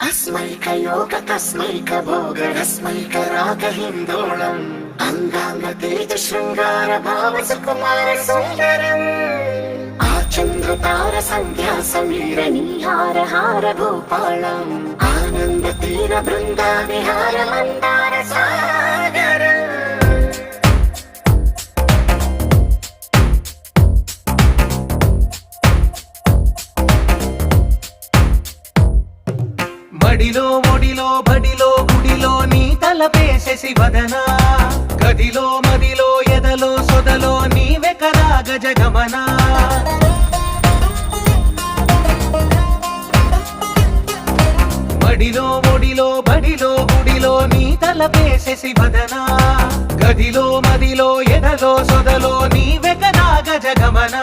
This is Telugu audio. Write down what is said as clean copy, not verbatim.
अस्मैकयोग तस्मैक भोग रस्मैक राग हिन्दोळम् अंगांग तेज शृंगार भाव सुकुमार सुंदरम् आचंद्र तार संध्या समीर निहार हार भूपालम् आनंद तीर बृंदा विहार मंदार सागर మడిలో ఒడిలో బడిలో గుడిలో నీ తలపేసేసి వదనా గదిలో మదిలో ఎదలో సొదలో నీవే కదా గజగమనా మడిలో ఒడిలో బడిలో గుడిలో నీ తలపేసేసి వదనా గదిలో మదిలో ఎదలో సొదలో నీవే కదా గజగమనా